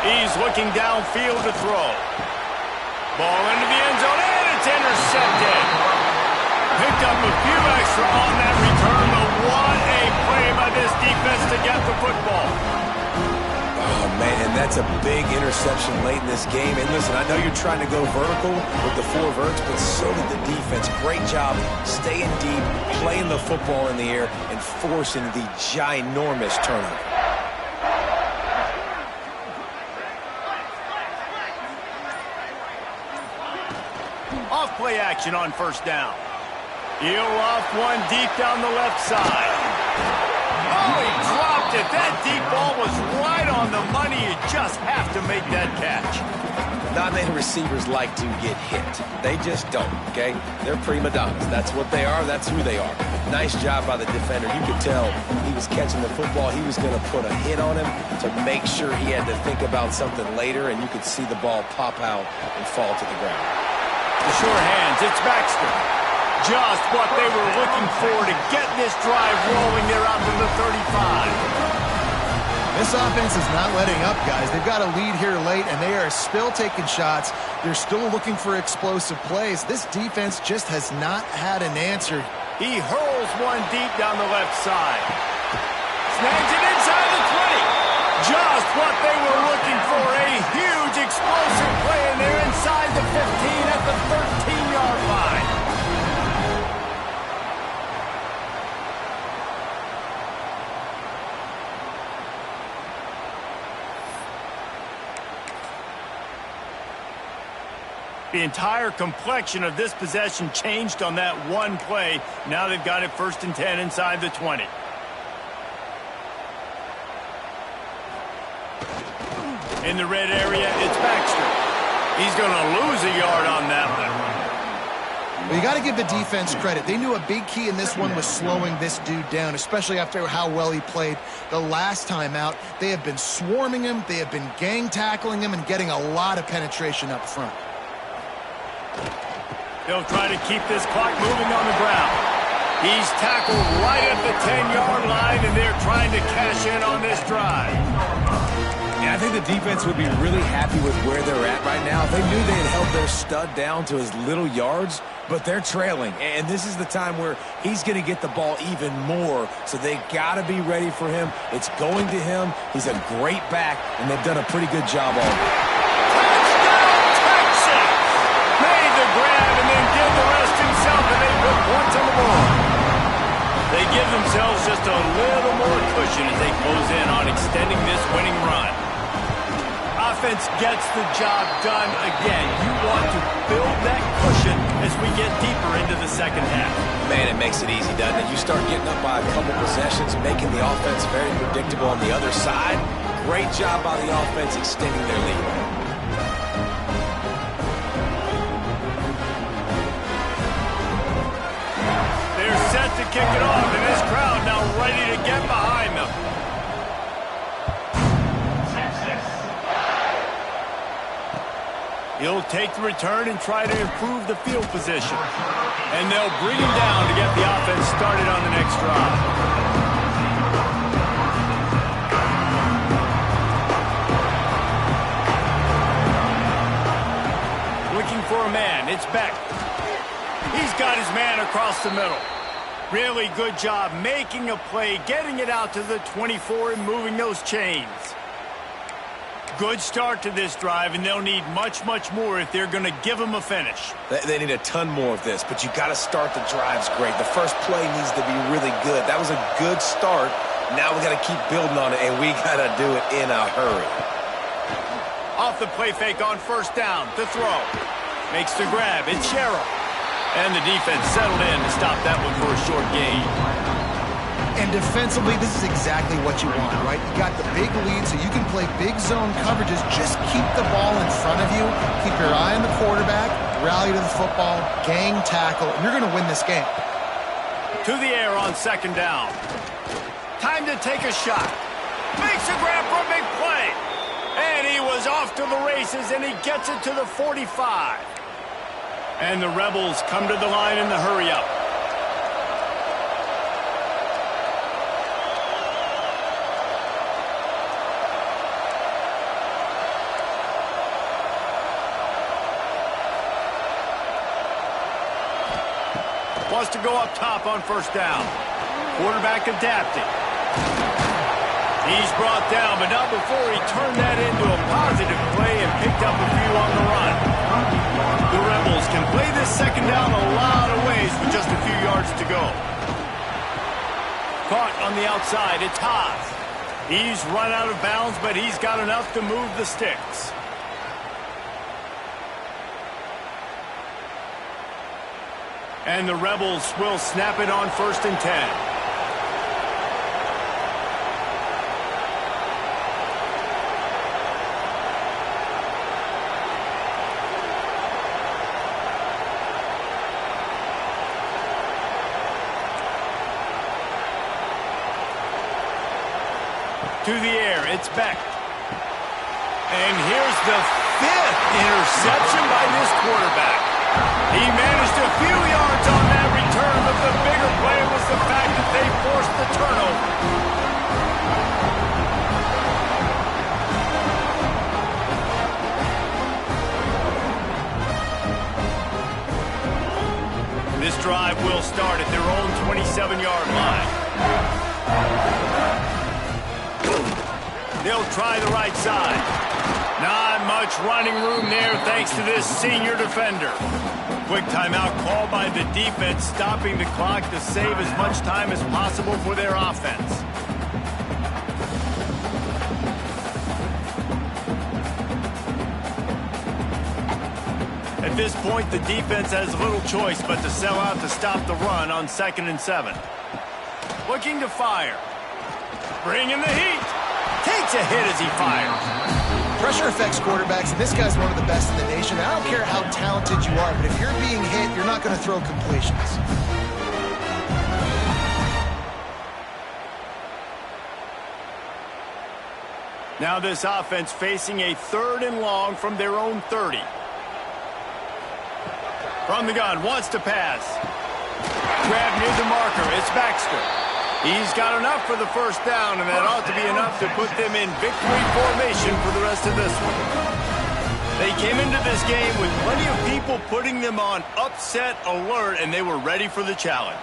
He's looking downfield to throw. Ball into the end zone, and it's intercepted. Picked up a few extra on that return, but what a play by this defense to get the football. Oh, man, and that's a big interception late in this game. And listen, I know you're trying to go vertical with the 4 verts, but so did the defense. Great job staying deep, playing the football in the air, and forcing the ginormous turnover. Off play action on first down. He'll off one deep down the left side. Oh, he dropped it. That deep ball was right on the money. You just have to make that catch. Not many receivers like to get hit. They just don't, okay? They're prima donnas. That's what they are. That's who they are. Nice job by the defender. You could tell he was catching the football. He was going to put a hit on him to make sure he had to think about something later, and you could see the ball pop out and fall to the ground. The sure hands, it's Baxter. Just what they were looking for to get this drive rolling there out to the 35. This offense is not letting up, guys. They've got a lead here late, and they are still taking shots. They're still looking for explosive plays. This defense just has not had an answer. He hurls one deep down the left side. Snags it inside the 20. Just what they were looking for. A huge explosive play, and they're inside the 15 at the 13-yard line. The entire complexion of this possession changed on that one play. Now they've got it 1st and 10 inside the 20. In the red area, it's Baxter. He's going to lose a yard on that one. Well, you got to give the defense credit. They knew a big key in this one was slowing this dude down, especially after how well he played the last time out. They have been swarming him. They have been gang tackling him and getting a lot of penetration up front. They'll try to keep this clock moving on the ground. He's tackled right at the 10-yard line, and they're trying to cash in on this drive. Yeah, I think the defense would be really happy with where they're at right now. They knew they had held their stud down to his little yards, but they're trailing. And this is the time where he's going to get the ball even more, so they got to be ready for him. It's going to him. He's a great back, and they've done a pretty good job on him. Grab and then give the rest himself, and they put points on the board. They give themselves just a little more cushion as they close in on extending this winning run. Offense gets the job done again. You want to build that cushion as we get deeper into the second half. Man, it makes it easy, doesn't it? You start getting up by a couple possessions, making the offense very predictable on the other side. Great job by the offense extending their lead. Set to kick it off, and this crowd now ready to get behind them. He'll take the return and try to improve the field position. And they'll bring him down to get the offense started on the next drive. Looking for a man, it's Beck. He's got his man across the middle. Really good job making a play, getting it out to the 24 and moving those chains. Good start to this drive, and they'll need much, much more if they're going to give them a finish. They need a ton more of this, but you got to start the drives great. The first play needs to be really good. That was a good start. Now we got to keep building on it, and we got to do it in a hurry. Off the play fake on first down to throw. Makes the grab. It's Sherrill. And the defense settled in to stop that one for a short gain. And defensively, this is exactly what you want, right? You got the big lead, so you can play big zone coverages. Just keep the ball in front of you. Keep your eye on the quarterback. Rally to the football. Gang tackle. And you're going to win this game. To the air on second down. Time to take a shot. Makes a grab for a big play. And he was off to the races, and he gets it to the 45. And the Rebels come to the line in the hurry-up. Wants to go up top on first down. Quarterback adapting. He's brought down, but not before he turned that into a positive play and picked up a few on the run. The Rebels can play this second down a lot of ways with just a few yards to go. Caught on the outside, it's Haas. He's run out of bounds, but he's got enough to move the sticks. And the Rebels will snap it on 1st and 10. To the air, it's Beck. And here's the 5th interception by this quarterback. He managed a few yards on that return, but the bigger play was the fact that they forced the turnover. This drive will start at their own 27-yard line. They'll try the right side. Not much running room there thanks to this senior defender. Quick timeout called by the defense, stopping the clock to save as much time as possible for their offense. At this point, the defense has little choice but to sell out to stop the run on 2nd and 7. Looking to fire. Bringing the heat. Takes a hit as he fires. Pressure affects quarterbacks, and this guy's one of the best in the nation. I don't care how talented you are, but if you're being hit, you're not going to throw completions. Now this offense facing a 3rd and long from their own 30. From the gun, wants to pass. Grab near the marker, it's Baxter. He's got enough for the first down, and that ought to be enough to put them in victory formation for the rest of this one. They came into this game with plenty of people putting them on upset alert, and they were ready for the challenge.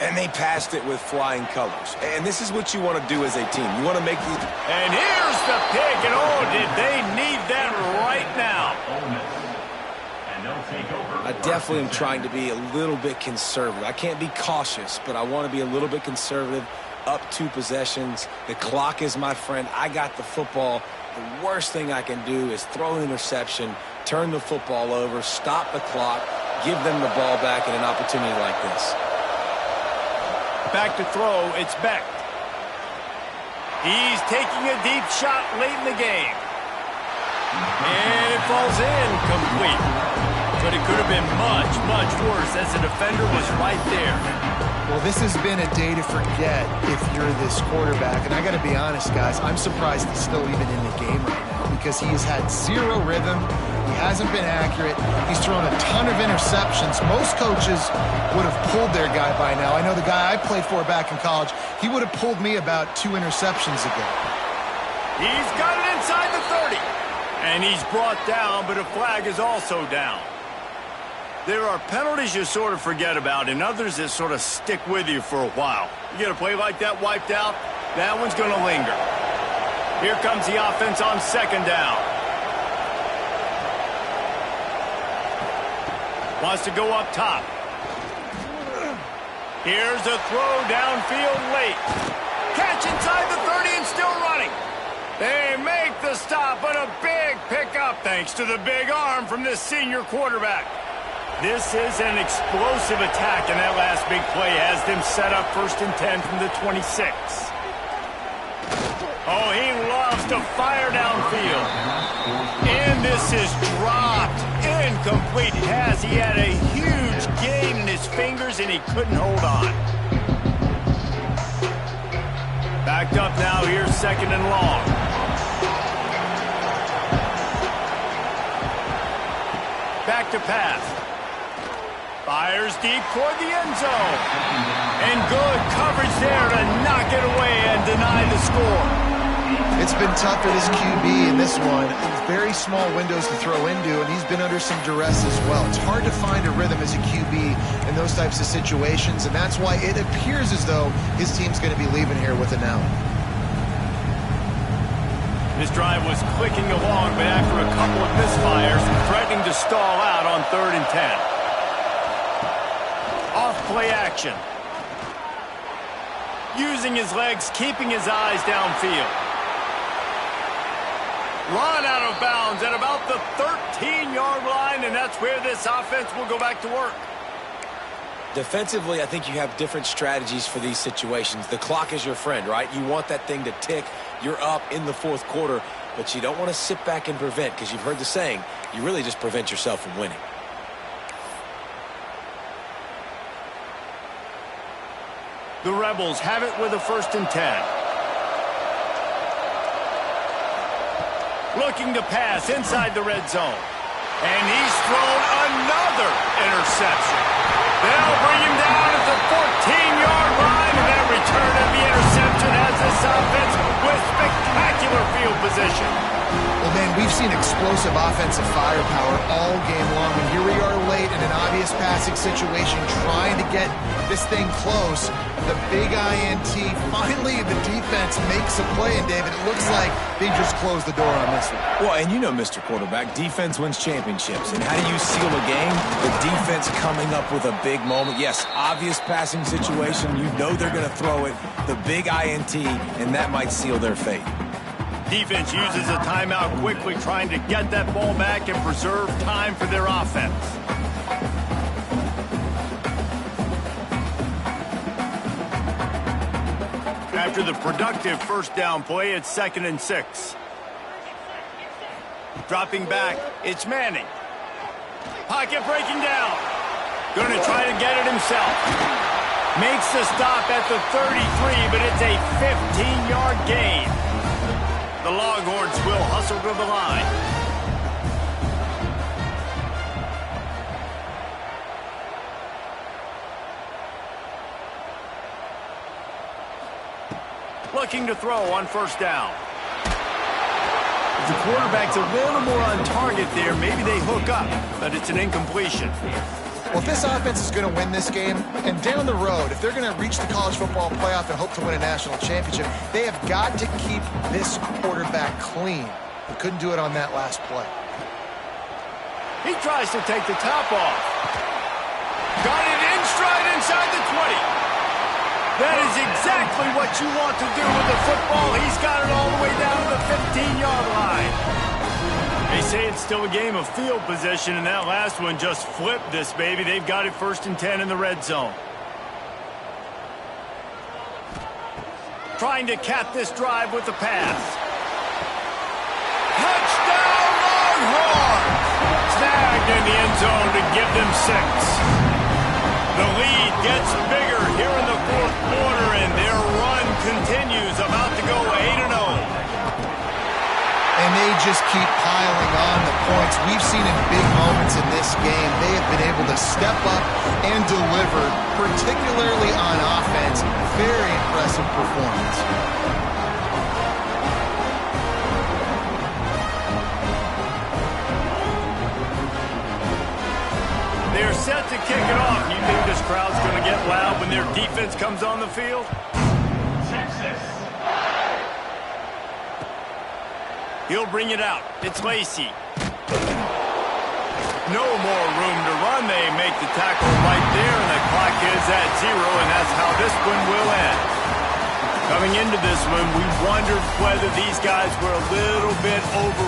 And they passed it with flying colors. And this is what you want to do as a team. You want to make these... And here's the pick, and oh, did they need that right now. I definitely am trying to be a little bit conservative. I can't be cautious, but I want to be a little bit conservative. Up 2 possessions. The clock is my friend. I got the football. The worst thing I can do is throw an interception, turn the football over, stop the clock, give them the ball back in an opportunity like this. Back to throw, it's Beck. He's taking a deep shot late in the game. And it falls in complete. But it could have been much, much worse as the defender was right there. Well, this has been a day to forget if you're this quarterback. And I got to be honest, guys, I'm surprised he's still even in the game right now because he has had 0 rhythm. He hasn't been accurate. He's thrown a ton of interceptions. Most coaches would have pulled their guy by now. I know the guy I played for back in college, he would have pulled me about 2 interceptions ago. He's got it inside the 30. And he's brought down, but a flag is also down. There are penalties you sort of forget about and others that sort of stick with you for a while. You get a play like that wiped out, that one's going to linger. Here comes the offense on 2nd down. Wants to go up top. Here's a throw downfield late. Catch inside the 30 and still running. They make the stop, but a big pickup thanks to the big arm from this senior quarterback. This is an explosive attack, and that last big play has them set up 1st and 10 from the 26. Oh, he loves to fire downfield. And this is dropped. Incomplete pass. He had a huge gain in his fingers, and he couldn't hold on. Backed up now. Here's 2nd and long. Back to pass. Fires deep toward the end zone. And good coverage there to knock it away and deny the score. It's been tough for this QB in this one. Very small windows to throw into, and he's been under some duress as well. It's hard to find a rhythm as a QB in those types of situations, and that's why it appears as though his team's going to be leaving here with an out. This drive was clicking along, but after a couple of misfires, threatening to stall out on 3rd and 10. Off-play action. Using his legs, keeping his eyes downfield. Run out of bounds at about the 13-yard line, and that's where this offense will go back to work. Defensively, I think you have different strategies for these situations. The clock is your friend, right? You want that thing to tick. You're up in the 4th quarter, but you don't want to sit back and prevent, because you've heard the saying, you really just prevent yourself from winning. The Rebels have it with a 1st and 10. Looking to pass inside the red zone. And he's thrown another interception. They'll bring him down at the 14-yard line, and that return of the interception has this offense with spectacular field position. Well, man, we've seen explosive offensive firepower all game long, and here we are late in an obvious passing situation trying to get this thing close. The big INT, finally the defense makes a play, and David, it looks like they just closed the door on this one. Well, and you know, Mr. Quarterback, defense wins championships. And how do you seal a game? The defense coming up with a big moment. Yes, obvious passing situation. You know they're going to throw it. The big INT, and that might seal their fate. Defense uses a timeout quickly, trying to get that ball back and preserve time for their offense. After the productive 1st down play, it's 2nd and 6. Dropping back, it's Manning. Pocket breaking down. Going to try to get it himself. Makes the stop at the 33, but it's a 15-yard gain. The Longhorns will hustle to the line. Looking to throw on 1st down. If the quarterback's a little more on target there, maybe they hook up, but it's an incompletion. Well, if this offense is going to win this game, and down the road, if they're going to reach the college football playoff and hope to win a national championship, they have got to keep this quarterback clean. They couldn't do it on that last play. He tries to take the top off. Got it in stride inside the 20. That is exactly what you want to do with the football. He's got it all the way down to the 15-yard line. They say it's still a game of field position, and that last one just flipped this baby. They've got it 1st and 10 in the red zone. Trying to cap this drive with the pass. Touchdown, Longhorns! Snagged in the end zone to give them 6. The lead gets bigger here in the 4th quarter, and their run continues, about to go 8-0. And they just keep piling on the points. We've seen in big moments in this game, they have been able to step up and deliver, particularly on offense. Very impressive performance. They're set to kick it off. You think this crowd's going to get loud when their defense comes on the field? He'll bring it out. It's Lacey. No more room to run. They make the tackle right there, and the clock is at 0, and that's how this one will end. Coming into this one, we wondered whether these guys were a little bit over.